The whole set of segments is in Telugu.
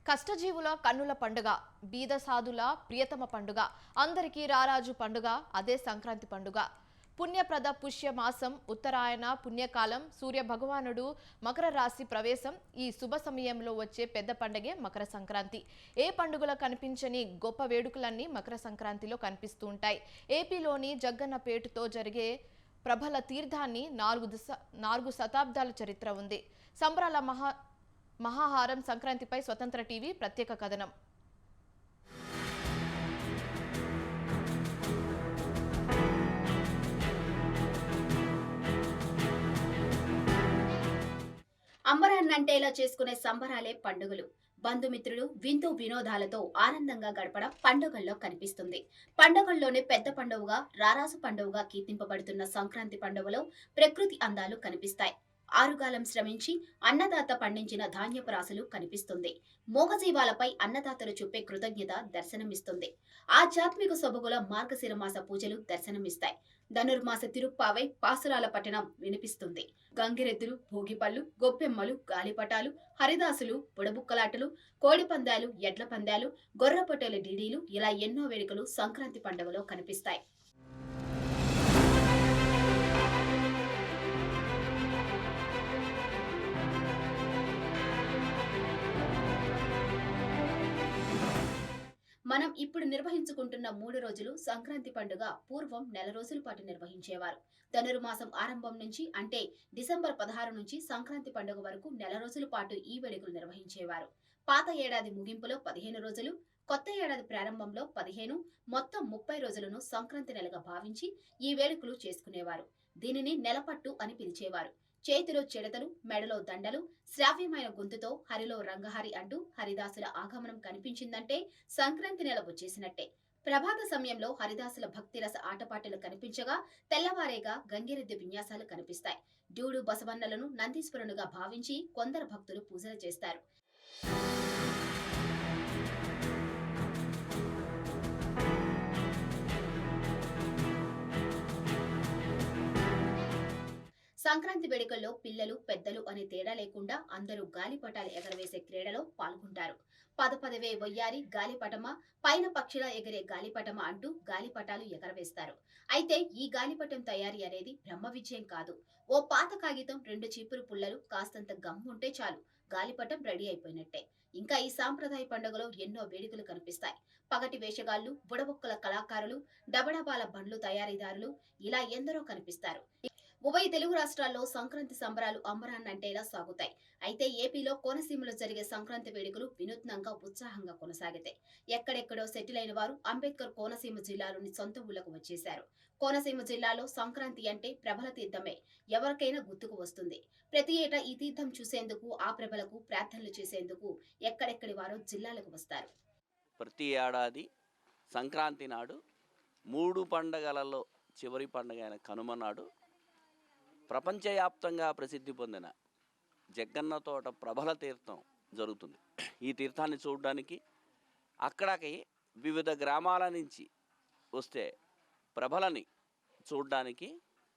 కష్టజీవుల కన్నుల పండుగ, బీద సాధుల ప్రియతమ పండుగ, అందరికీ రారాజు పండుగ అదే సంక్రాంతి పండుగ. పుణ్యప్రద పుష్య మాసం, ఉత్తరాయణ పుణ్యకాలం, సూర్య భగవానుడు మకర రాశి ప్రవేశం, ఈ శుభ సమయంలో వచ్చే పెద్ద పండుగే మకర సంక్రాంతి. ఏ పండుగలో కనిపించని గొప్ప వేడుకలన్నీ మకర సంక్రాంతిలో కనిపిస్తూ ఉంటాయి. ఏపీలోని జగ్గన్నపేటతో జరిగే ప్రభల తీర్థాన్ని 4 శతాబ్దాల చరిత్ర ఉంది. సంబరాల మహాహారం సంక్రాంతిపై స్వతంత్ర టీవీ ప్రత్యేక కథనం. అంబరాన్నంటేలా చేసుకునే సంబరాలే పండుగలు. బంధుమిత్రులు విందు వినోదాలతో ఆనందంగా గడపడం పండుగల్లో కనిపిస్తుంది. పండుగల్లోనే పెద్ద పండుగగా, రారాసు పండుగగా కీర్తింపబడుతున్న సంక్రాంతి పండుగలో ప్రకృతి అందాలు కనిపిస్తాయి. ఆరుగాలం శ్రమించి అన్నదాత పండించిన ధాన్యపు రాశులు కనిపిస్తుంది. మోగజీవాలపై అన్నదాతలు చూపే కృతజ్ఞత దర్శనమిస్తుంది. ఆధ్యాత్మిక సొబగుల మార్గశిర మాస పూజలు దర్శనమిస్తాయి. ధనుర్మాస తిరుప్పావై పాసురాల పట్టణం వినిపిస్తుంది. గంగిరెద్దులు, భోగిపళ్ళు, గొప్పెమ్మలు, గాలిపటాలు, హరిదాసులు, బుడబుక్కలాటలు, కోడిపందాలు, ఎడ్ల పందాలు, గొర్రపొట్టెల డీడీలు ఇలా ఎన్నో వేడుకలు సంక్రాంతి పండుగలో కనిపిస్తాయి. మనం ఇప్పుడు నిర్వహించుకుంటున్న 3 రోజులు సంక్రాంతి పండుగ పూర్వం నెల రోజుల పాటు నిర్వహించేవారు. ధనుర్మాసం ఆరంభం నుంచి అంటే డిసెంబర్ 16 నుంచి సంక్రాంతి పండుగ వరకు నెల రోజుల పాటు ఈ వేడుకలు నిర్వహించేవారు. పాత ఏడాది ముగింపులో 15 రోజులు, కొత్త ఏడాది ప్రారంభంలో 15, మొత్తం 30 రోజులను సంక్రాంతి నెలగా భావించి ఈ వేడుకలు చేసుకునేవారు. దీనిని నెలపట్టు అని పిలిచేవారు. చేతిలో చెడతలు, మెడలో దండలు, శ్రావ్యమైన గొంతుతో హరిలో రంగహరి అంటూ హరిదాసుల ఆగమనం కనిపించిందంటే సంక్రాంతి నెల వచ్చేసినట్టే. ప్రభాత సమయంలో హరిదాసుల భక్తిరస ఆటపాటలు కనిపించగా, తెల్లవారేగా గంగిరెద్దు విన్యాసాలు కనిపిస్తాయి. డూడు బసవన్నలను నందీశ్వరునుగా భావించి కొందరు భక్తులు పూజలు చేస్తారు. సంక్రాంతి వేడుకల్లో పిల్లలు పెద్దలు అనే తేడా లేకుండా అందరూ గాలిపటాలు ఎగరవేసే క్రీడలో పాల్గొంటారు. పదవే వయ్యారి గాలిపటమా, పైన పక్షిలా ఎగిరే గాలిపటమా అంటూ గాలిపటాలు ఎగరవేస్తారు. అయితే ఈ గాలిపటం తయారీ అనేది బ్రహ్మ విజయం కాదు. ఓ పాత కాగితం, 2 చీపురు పుల్లలు, కాస్తంత గమ్ ఉంటే చాలు, గాలిపటం రెడీ అయిపోయినట్టే. ఇంకా ఈ సాంప్రదాయ పండుగలో ఎన్నో వేడుకలు కనిపిస్తాయి. పగటి వేషగాళ్లు, బుడబొక్కల కళాకారులు, డబడబాల బండ్లు తయారీదారులు ఇలా ఎందరో కనిపిస్తారు. ఉభయ తెలుగు రాష్ట్రాల్లో సంక్రాంతి సంబరాలు అంబరాన్నంటేలా సాగుతాయి. అయితే ఏపీలో కోనసీమలో జరిగే సంక్రాంతి వేడుకలు వినూత్నంగా, ఉత్సాహంగా కొనసాగుతాయి. ఎక్కడెక్కడో సెటిల్ అయిన వారు అంబేద్కర్ కోనసీమ జిల్లాలోని సొంత ఊళ్లకు వచ్చేశారు. కోనసీమ జిల్లాలో సంక్రాంతి అంటే ప్రభల తీర్థమే ఎవరికైనా గుర్తుకు వస్తుంది. ప్రతి ఏటా ఈ తీర్థం చూసేందుకు, ఆ ప్రభలకు ప్రార్థనలు చేసేందుకు ఎక్కడెక్కడి వారో జిల్లాలకు వస్తారు. ప్రతి ఏడాది సంక్రాంతి నాడు 3 పండగలలో చివరి పండుగ అయిన కనుమ నాడు ప్రపంచవ్యాప్తంగా ప్రసిద్ధి పొందిన జగ్గన్న తోట ప్రభల తీర్థం జరుగుతుంది. ఈ తీర్థాన్ని చూడడానికి అక్కడికి వివిధ గ్రామాల నుంచి వస్తే ప్రభలని చూడడానికి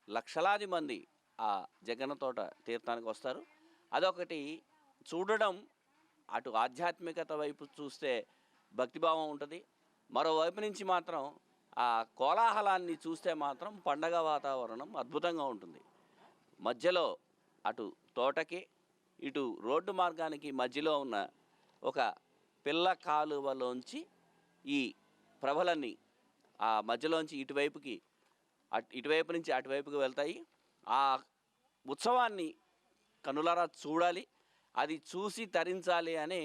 లక్షలాది మంది ఆ జగ్గన్న తోట తీర్థానికి వస్తారు. అదొకటి చూడడం, అటు ఆధ్యాత్మికత వైపు చూస్తే భక్తిభావం ఉంటుంది, మరోవైపు నుంచి మాత్రం ఆ కోలాహలాన్ని చూస్తే మాత్రం పండగ వాతావరణం అద్భుతంగా ఉంటుంది. మధ్యలో అటు తోటకి ఇటు రోడ్డు మార్గానికి మధ్యలో ఉన్న ఒక పిల్ల కాలువలోంచి ఈ ప్రభలన్నీ ఆ మధ్యలోంచి ఇటువైపు నుంచి అటువైపుకి వెళ్తాయి. ఆ ఉత్సవాన్ని కనులారా చూడాలి, అది చూసి తరించాలి అని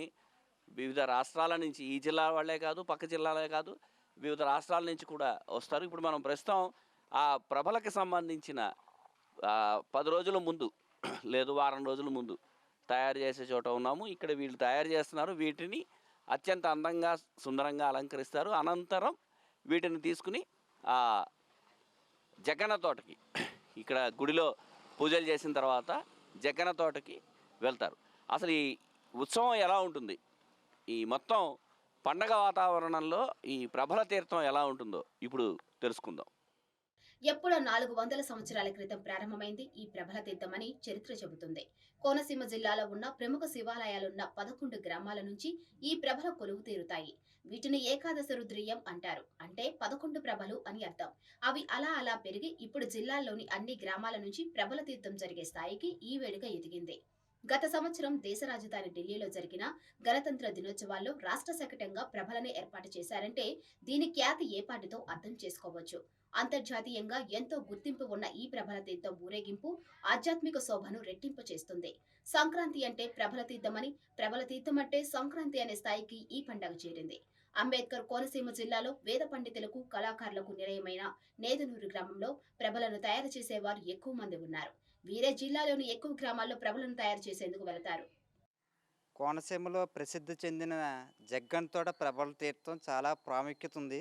వివిధ రాష్ట్రాల నుంచి, ఈ జిల్లా వాళ్ళే కాదు, పక్క జిల్లాలే కాదు, వివిధ రాష్ట్రాల నుంచి కూడా వస్తారు. ఇప్పుడు మనం ప్రస్తుతం ఆ ప్రభలకి సంబంధించిన 10 రోజుల ముందు లేదు వారం రోజుల ముందు తయారు చేసే చోట ఉన్నాము. ఇక్కడ వీళ్ళు తయారు చేస్తున్నారు. వీటిని అత్యంత అందంగా, సుందరంగా అలంకరిస్తారు. అనంతరం వీటిని తీసుకుని జగ్గన్న తోటకి, ఇక్కడ గుడిలో పూజలు చేసిన తర్వాత జగ్గన్న తోటకి వెళ్తారు. అసలు ఈ ఉత్సవం ఎలా ఉంటుంది, ఈ మొత్తం పండగ వాతావరణంలో ఈ ప్రభల తీర్థం ఎలా ఉంటుందో ఇప్పుడు తెలుసుకుందాం. ఎప్పుడో 400 సంవత్సరాల క్రితం ప్రారంభమైంది ఈ ప్రభల తీర్థమని చరిత్ర చెబుతుంది. కోనసీమ జిల్లాలో ఉన్న ప్రముఖ శివాలయాలున్న 11 గ్రామాల నుంచి ఈ ప్రభల కొలువు తీరుతాయి. వీటిని ఏకాదశ రుద్రీయం అంటారు. అంటే 11 ప్రభలు అని అర్థం. అవి అలా అలా పెరిగి ఇప్పుడు జిల్లాల్లోని అన్ని గ్రామాల నుంచి ప్రభల తీర్థం జరిగే స్థాయికి ఈ వేడుక ఎదిగింది. గత సంవత్సరం దేశ రాజధాని ఢిల్లీలో జరిగిన గణతంత్ర దినోత్సవాల్లో రాష్ట్ర శకటంగా ప్రభలని ఏర్పాటు చేశారంటే దీని ఖ్యాతి ఏపాటితో అర్థం చేసుకోవచ్చు. అంతర్జాతీయంగా ఎంతో గుర్తింపు ఉన్న ఈ ప్రభల తీర్థం ఊరేగింపు ఆధ్యాత్మిక శోభను రెట్టింపు చేస్తుంది. సంక్రాంతి అంటే ప్రభల తీర్థమని, ప్రభల తీర్థం అంటే సంక్రాంతి అనే స్థాయికి ఈ పండగ చేరింది. అంబేద్కర్ కోనసీమ జిల్లాలో వేద పండితులకు, కళాకారులకు నిలయమైన నేదునూరు గ్రామంలో ప్రభలను తయారు చేసేవారు ఎక్కువ మంది ఉన్నారు. వీరే జిల్లాలోని ఎక్కువ గ్రామాల్లో ప్రభలను తయారు చేసేందుకు వెళతారు. కోనసీమలో ప్రసిద్ధి చెందిన జగ్గంతోట ప్రభల తీర్థం చాలా ప్రాముఖ్యత ఉంది.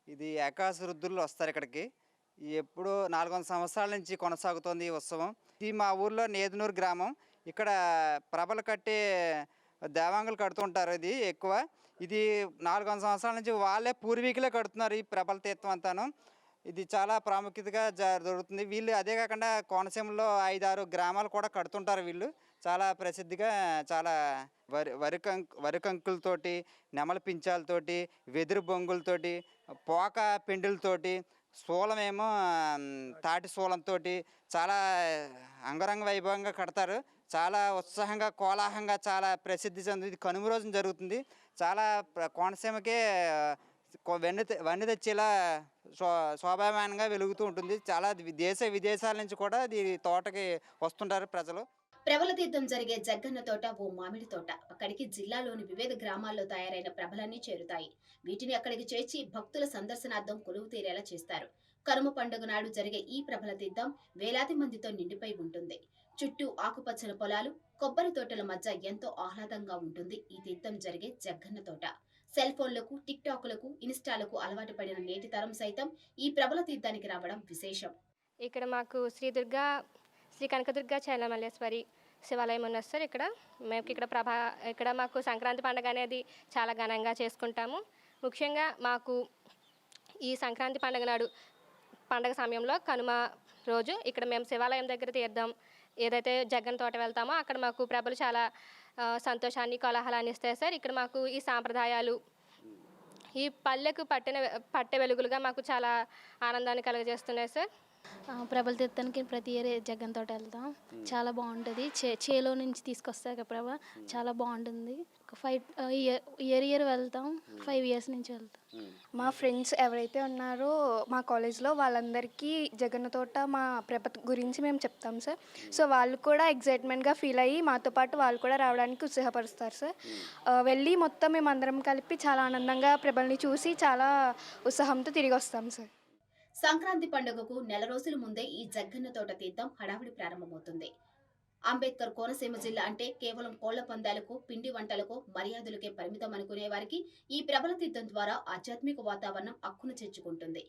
ఇది ఏకాదశి రుద్రులు వస్తారు ఇక్కడికి. ఎప్పుడు 400 సంవత్సరాల నుంచి కొనసాగుతోంది ఈ ఉత్సవం. ఇది మా ఊర్లో నేదునూరు గ్రామం. ఇక్కడ ప్రభలు కట్టే దేవాంగులు కడుతుంటారు. ఇది ఎక్కువ. ఇది 400 సంవత్సరాల నుంచి వాళ్ళే పూర్వీకులే కడుతున్నారు ఈ ప్రభల తీర్థం అంతాను. ఇది చాలా ప్రాముఖ్యతగా జరుగుతుంది. వీళ్ళు అదే కాకుండా కోనసీమలో 5-6 గ్రామాలు కూడా కడుతుంటారు వీళ్ళు. చాలా ప్రసిద్ధిగా చాలా వరికంకులతోటి, నెమలి పించాలతోటి, వెదురు బొంగులతోటి, పోక పెండులతోటి, శూలమేమో తాటి శూలంతో చాలా అంగరంగ వైభవంగా కడతారు. చాలా ఉత్సాహంగా, కోలాహలంగా చాలా ప్రసిద్ధి చెందింది. ఇది కనుమ రోజున జరుగుతుంది. చాలా కోనసీమకే వన్నె తెచ్చేలా శోభామానంగా వెలుగుతూ ఉంటుంది. చాలా దేశ విదేశాల నుంచి కూడా ఈ తోటకి వస్తుంటారు ప్రజలు. ప్రభల తీర్థం జరిగే జగ్గన్న తోట ఓ మామిడి తోట. అక్కడికి జిల్లాలోని వివిధ గ్రామాల్లో తయారైన ప్రభలన్నీ చేరుతాయి. వీటిని అక్కడికి చేర్చి భక్తుల సందర్శనార్థం కొలువు తీరేలా చేస్తారు. కనుమ పండుగ నాడు జరిగే ఈ ప్రభల తీర్థం వేలాది మందితో నిండిపోయి ఉంటుంది. చుట్టూ ఆకుపచ్చని పొలాలు, కొబ్బరి తోటల మధ్య ఎంతో ఆహ్లాదంగా ఉంటుంది ఈ తీర్థం జరిగే జగ్గన్న తోట. సెల్ ఫోన్లకు, టిక్ టాక్లకు, ఇన్స్టాలకు అలవాటు పడిన నేటి తరం సైతం ఈ ప్రభల తీర్థానికి రావడం విశేషం. ఇక్కడ మాకు శ్రీ కనకదుర్గ చైనమల్లేశ్వరి శివాలయం ఉన్నది సార్. ఇక్కడ మాకు సంక్రాంతి పండుగ అనేది చాలా ఘనంగా చేసుకుంటాము. ముఖ్యంగా మాకు ఈ సంక్రాంతి పండుగ సమయంలో కనుమ రోజు ఇక్కడ మేము శివాలయం దగ్గర తీర్థం ఏదైతే జగ్గన్ తోట వెళ్తామో అక్కడ మాకు ప్రభలు చాలా సంతోషాన్ని, కోలాహలాన్ని ఇస్తాయి సార్. ఇక్కడ మాకు ఈ సాంప్రదాయాలు ఈ పల్లెకు పట్టె వెలుగులుగా మాకు చాలా ఆనందాన్ని కలుగజేస్తున్నాయి సార్. ప్రభల తీర్థానికి ప్రతి ఇయర్ జగ్గన్ తోట వెళ్తాం. చాలా బాగుంటుంది. చేలో నుంచి తీసుకొస్తారు ప్రభ. చాలా బాగుంటుంది. ఇయర్ వెళ్తాం. 5 years నుంచి వెళ్తాం. మా ఫ్రెండ్స్ ఎవరైతే ఉన్నారో మా కాలేజ్లో వాళ్ళందరికీ జగన్న తోట మా ప్రభ గురించి మేము చెప్తాం సార్. సో వాళ్ళు కూడా ఎగ్జైట్మెంట్గా ఫీల్ అయ్యి మాతో పాటు వాళ్ళు కూడా రావడానికి ఉత్సాహపరుస్తారు సార్. వెళ్ళి మొత్తం మేము అందరం కలిపి చాలా ఆనందంగా ప్రభల్ని చూసి చాలా ఉత్సాహంతో తిరిగి వస్తాం సార్. సంక్రాంతి పండుగకు నెల రోజుల ముందే ఈ జగ్గన్న తోట తీర్థం హడావిడి ప్రారంభమవుతుంది. అంబేద్కర్ కోనసీమ జిల్లా అంటే కేవలం కోళ్ల పందాలకు, పిండి వంటలకు, మర్యాదలకే పరిమితం అనుకునే వారికి ఈ ప్రభల తీర్థం ద్వారా ఆధ్యాత్మిక వాతావరణం అక్కున చేర్చుకుంటుంది.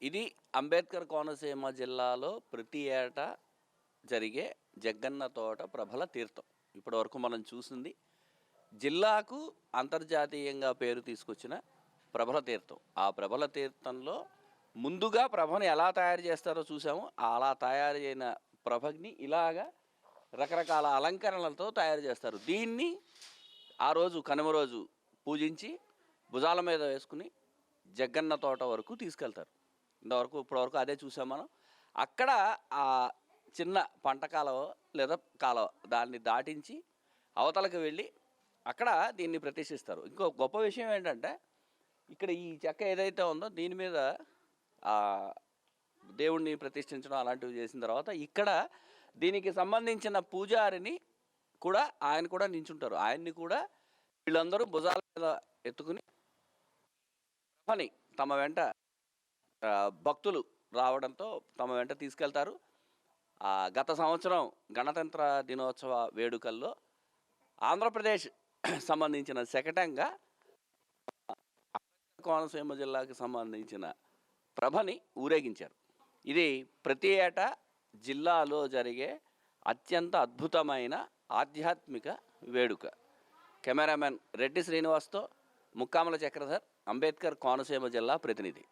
ఇది అంబేద్కర్ కోనసీమ జిల్లాలో ప్రతి ఏటా జరిగే జగ్గన్న తోట ప్రభల తీర్థం. ఇప్పటి వరకు మనం చూసింది జిల్లాకు అంతర్జాతీయంగా పేరు తీసుకొచ్చిన ప్రభల తీర్థం. ఆ ప్రభల తీర్థంలో ముందుగా ప్రభని ఎలా తయారు చేస్తారో చూసాము. అలా తయారు అయిన ప్రభని ఇలాగా రకరకాల అలంకరణలతో తయారు చేస్తారు. దీన్ని ఆ రోజు కనుమ రోజు పూజించి భుజాల మీద వేసుకుని జగ్గన్న తోట వరకు తీసుకెళ్తారు. ఇప్పటివరకు అదే చూసాం మనం. అక్కడ ఆ చిన్న పంట కాలువ లేదా కాలువ దాన్ని దాటించి అవతలకు వెళ్ళి అక్కడ దీన్ని ప్రతిష్ఠిస్తారు. ఇంకో గొప్ప విషయం ఏంటంటే ఇక్కడ ఈ చెక్క ఏదైతే ఉందో దీని మీద దేవుణ్ణి ప్రతిష్ఠించడం అలాంటివి చేసిన తర్వాత ఇక్కడ దీనికి సంబంధించిన పూజారిని కూడా ఆయన కూడా నించుంటారు. ఆయన్ని కూడా వీళ్ళందరూ భుజాల మీద ఎత్తుకుని పని తమ వెంట భక్తులు రావడంతో తమ వెంట తీసుకెళ్తారు. గత సంవత్సరం గణతంత్ర దినోత్సవ వేడుకల్లో ఆంధ్రప్రదేశ్ సంబంధించిన శకటంగా కోనసీమ జిల్లాకు సంబంధించిన ప్రభని ఊరేగించారు. ఇది ప్రతి ఏటా జిల్లాలో జరిగే అత్యంత అద్భుతమైన ఆధ్యాత్మిక వేడుక. కెమెరామెన్ రెడ్డి శ్రీనివాస్తో ముక్కామల చక్రధర్, అంబేద్కర్ కోనసీమ జిల్లా ప్రతినిధి.